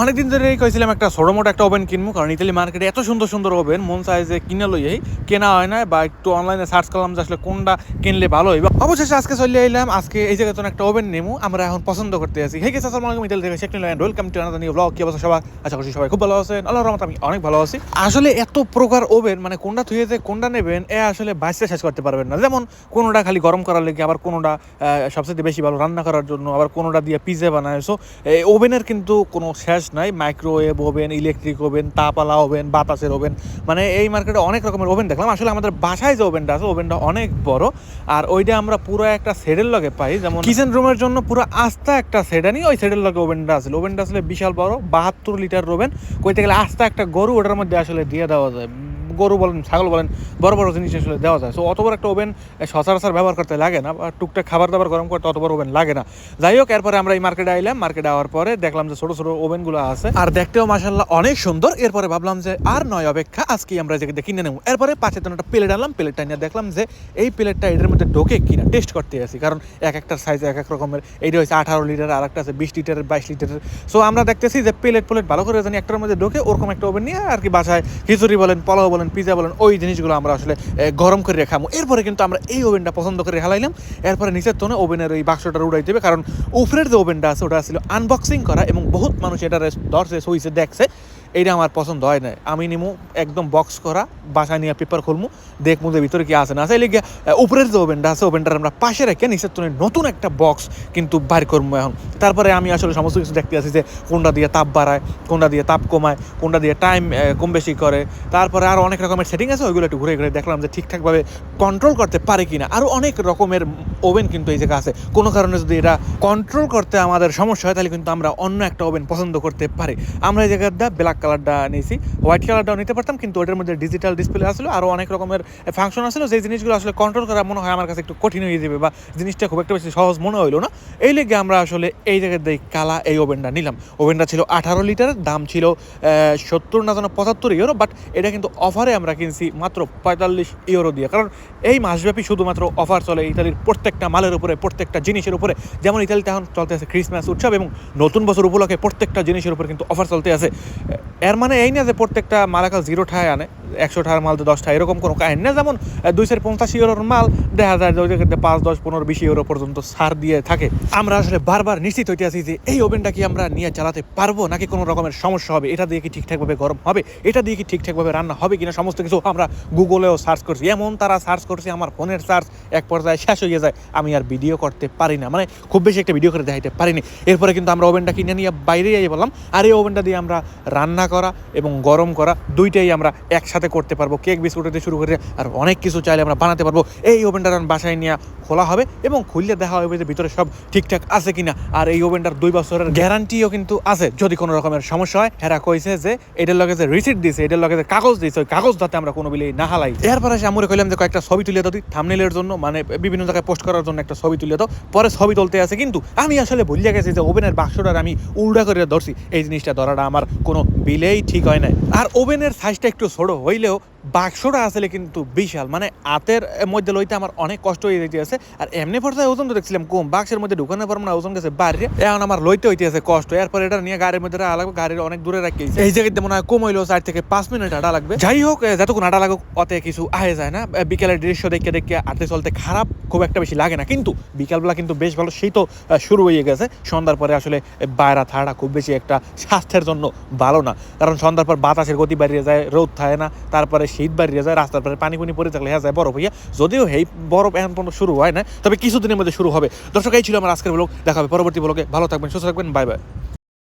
অনেকদিন ধরেই কইছিলাম একটা ছোট মোটো একটা ওভেন কিনবো, কারণ ইতালি মার্কেটে এত সুন্দর সুন্দর ওভেন মন চায় যে কিনে লইয়াই, কেনা হয় না বা একটু অনলাইনে সার্চ করলাম যে আসলে কোনটা কিনলে ভালো হইবে। অবশেষে আজকে চলে এলাম, আজকে এই জায়গায় একটা ওভেন নেবো, আমরা এখন পছন্দ করতে আছি। হে গেছে, আসসালামু আলাইকুম, ইতালি থেকে Sheikh Nil and welcome to another new blog. কি অবস্থা সবার? আশা করছি সবাই খুব ভালো আছেন। আল্লাহর রহমতে আমি অনেক ভালো আছি। আসলে এত প্রকার ওভেন, মানে কোনটা থুয়ে যে কোনটা নেবেন এ আসলে বাইসে শেষ করতে পারবেন না। যেমন কোনোটা খালি গরম করার লেগে, আবার কোনোটা সবচেয়ে বেশি ভালো রান্না করার জন্য, আবার কোনোটা দিয়ে পিজা বানায়। সো ওভেনের কিন্তু কোনো শেষ নাই। মাইক্রোওয়েভ ওভেন, ইলেকট্রিক ওভেন, তাপওয়ালা ওভেন, বাতাসের ওভেন, মানে এই মার্কেটে অনেক রকমের ওভেন দেখলাম। আসলে আমাদের বাসায় যে ওভেনটা আছে, ওভেনটা অনেক বড়, আর ওইটা আমরা পুরো একটা সেটের লগে পাই। যেমন কিচেন রুমের জন্য পুরো আস্তা একটা সেট আনি, ওই সেটের লগে ওভেনটা আছে। ওভেনটা আসলে বিশাল বড়, 72 লিটার ওভেন। কইতে গেলে আস্তা একটা গরু ওটার মধ্যে আসলে দিয়ে দেওয়া যায়। গরু বলেন, ছাগল বলেন, বড় বড় জিনিস আসলে দেওয়া যায়। সো অত বড় একটা ওভেন সচরাচর ব্যবহার করতে লাগে না, বা টুকটাক খাবার দাবার গরম করতে অত বড় ওভেন লাগে না। যাই হোক, এরপরে আমরা এই মার্কেটে আইলাম। মার্কেটে আওয়ার পরে দেখলাম যে ছোট ছোট ওভেনগুলো আছে, আর দেখতেও মাশাআল্লাহ অনেক সুন্দর। এরপরে ভাবলাম যে আর নয় অপেক্ষা, আজকে আমরা যেটা কিনে নেব। এরপরে পাশে তো একটা প্লেট আনলাম। প্লেটটা নিয়ে দেখলাম যে এই প্লেটটা এটার মধ্যে ঢোকে কিনা টেস্ট করতে আসি, কারণ এক একটার সাইজ এক এক রকমের। এইটা হচ্ছে 18 লিটার, আর একটা আছে 20 লিটারের, 22 লিটারের। সো আমরা দেখতেছি যে প্লেট ভালো করে জানি একটার মধ্যে ঢোকে, ওরকম একটা ওভেন নিয়ে আর কি বাসায় খিচুড়ি বলেন, পোলাও বলেন, পিজা বলেন, ওই জিনিসগুলো আমরা আসলে গরম করে খাবো। এরপরে কিন্তু আমরা এই ওভেনটা পছন্দ করে হালাইলাম। এরপরে নিচের তোনে ওভেনের ওই বাক্সটা উড়াই দেবে, কারণ উপরের যে ওভেনটা আছে ওটা ছিল আনবক্সিং করা, এবং বহুত মানুষ এটা ধরছে, সইছে, দেখছে। এইটা আমার পছন্দ হয় না। আমি নিমু একদম বক্স করা, বাসায় নিয়ে পেপার খুলমু, দেখমু যে ভিতরে কি আছে না আছে। এলিগে উপরের যে ওভেনটা আছে, ওভেনটার আমরা পাশে রেখে নিচের তোনে নতুন একটা বক্স কিন্তু বাইর করবো এখন। তারপরে আমি আসলে সমস্ত কিছু দেখতে আছি যে কোনটা দিয়ে তাপ বাড়ায়, কোনটা দিয়ে তাপ কমায়, কোনটা দিয়ে টাইম কম বেশি করে। তারপরে আরও অনেক রকমের সেটিং আছে, ওইগুলো একটু ঘুরে ঘুরে দেখলাম যে ঠিকঠাকভাবে কন্ট্রোল করতে পারে কিনা। আরও অনেক রকমের ওভেন কিন্তু এই জায়গা আছে। কোনো কারণে যদি এটা কন্ট্রোল করতে আমাদের সমস্যা হয়, তাহলে কিন্তু আমরা অন্য একটা ওভেন পছন্দ করতে পারি। আমরা এই জায়গাটা ব্ল্যাক কালারটা নিয়েছি, হোয়াইট কালারটাও নিতে পারতাম, কিন্তু ওটার মধ্যে ডিজিটাল ডিসপ্লে আসলো, আরও অনেক রকমের ফাংশন আসলো, যে জিনিসগুলো আসলে কন্ট্রোল করা মনে হয় আমার কাছে একটু কঠিন হয়ে যাবে, বা জিনিসটা খুব একটা বেশি সহজ মনে হইলো না। এই লেগে আমরা আসলে এই জায়গায় দিয়ে কালা এই ওভেনটা নিলাম। ওভেনটা ছিল 18 লিটারের, দাম ছিল 70 না যেন 75 ইউরো, বাট এটা কিন্তু অফারে আমরা কিনছি মাত্র 45 ইউরো দিয়ে। কারণ এই মাসব্যাপী শুধুমাত্র অফার চলে ইতালির প্রত্যেকটা মালের উপরে, প্রত্যেকটা জিনিসের উপরে। যেমন ইতালিতে এখন চলতে আছে ক্রিসমাস উৎসব, এবং নতুন বছর উপলক্ষে প্রত্যেকটা জিনিসের উপরে কিন্তু অফার চলতে আছে। এর মানে এই না যে প্রত্যেকটা মালাকাল 0 টাকায় আনে, 100 টাকার মাল তো 10 টাকা, এরকম কোনো কাহিনী না। যেমন 250 ইউরোর মাল দেখা যায় যে ওই জায়গাতে 5, 10, 15, 20 ইউরো পর্যন্ত ছাড় দিয়ে থাকে। আমরা আসলে বারবার নিশ্চিত হইতে আছি যে এই ওভেনটা কি আমরা নিয়ে চালাতে পারবো, নাকি কোনো রকমের সমস্যা হবে, এটা দিয়ে কি ঠিকঠাকভাবে গরম হবে, এটা দিয়ে কি ঠিকঠাকভাবে রান্না হবে কিনা। সমস্ত কিছু আমরা গুগলেও সার্চ করছি, এমন তারা সার্চ করছি আমার ফোনের সার্চ এক পর্যায়ে শেষ হয়ে যায়, আমি আর ভিডিও করতে পারি না, মানে খুব বেশি একটা ভিডিও করে দেখাইতে পারিনি। এরপরে কিন্তু আমরা ওভেনটা কিনে নিয়ে বাইরে যাই বললাম, আর এই ওভেনটা দিয়ে আমরা রান্না করা এবং গরম করা দুইটাই আমরা একসাথে করতে পারবো। কেক বিস্কুট থেকে শুরু করে আর অনেক কিছু চাইলে আমরা বানাতে পারবো। এই ওভেনটা বাসায় নিয়ে খোলা হবে এবং খুললে দেখা হবে যে ভিতরে সব ঠিকঠাক আছে কিনা। আর এই ওভেনটার 2 বছরের গ্যারান্টিও কিন্তু আছে, যদি কোনো রকমের সমস্যা হয়। হেরা কইছে যে এটার লগে যে রিসিট দিছে, এটার লগে যে কাগজ দিছে, ওই কাগজ যাতে আমরা কোনো বিলেই না হালাই। এরপরে এসে আমরা কইলাম যে কয়েকটা ছবি তুলে দাও থাম্বনেইলের জন্য, মানে বিভিন্ন জায়গায় পোস্ট করার জন্য একটা ছবি তুলে দাও। পরে ছবি তুলতে আছে, কিন্তু আমি আসলে ভুলিয়া গেছি যে ওভেনের বাক্সটার আমি উল্টা করে ধরছি। এই জিনিসটা ধরাটা আমার কোনো বিলেই ঠিক হয় না। আর ওভেনের সাইজটা একটু ছোট হইলেও বাক্সটা আসলে কিন্তু বিশাল, মানে হাতের মধ্যে লইতে আমার অনেক কষ্ট হয়ে যেতে আছে। আর এমনি পর্যায়ে ওজন তো দেখছিলাম কম, বাক্সের মধ্যে ঢুকানোর পর মানে ওজন গেছে বাইরে, এখন আমার লইতে হইতে আছে কষ্ট। এরপর এটা নিয়ে গাড়ির মধ্যে রাখা লাগবে, গাড়ির অনেক দূরে রাখি। এই জায়গাতে মনে হয় কম হইলেও 4 থেকে 5 মিনিট হাঁটা লাগবে। যাই হোক, যতক্ষণ হাঁটা লাগুক অতে কিছু আহে যায় না। বিকেলের দৃশ্য দেখে দেখে হাঁটতে চলতে খারাপ খুব একটা বেশি লাগে না, কিন্তু বিকালবেলা কিন্তু বেশ ভালো। সেই তো শুরু হয়ে গেছে, সন্ধ্যার পরে আসলে বাইরে থাকা খুব বেশি একটা স্বাস্থ্যের জন্য ভালো না, কারণ সন্ধ্যার পর বাতাসের গতি বাড়িয়ে যায়, রোদ থাকে না, তারপরে শীত বাড়িয়ে যায়, রাস্তার পরে পানি পড়ে থাকলে হ্যাঁ যায় বরফ হইয়া। যদিও এই বরফ এখন পর্যন্ত শুরু হয় না, তবে কিছুদিনের মধ্যে শুরু হবে। দর্শক, এই ছিল আমার আজকের ব্লগ। দেখা হবে পরবর্তী ব্লগে। ভালো থাকবেন, সুস্থ থাকবেন, বাই বাই।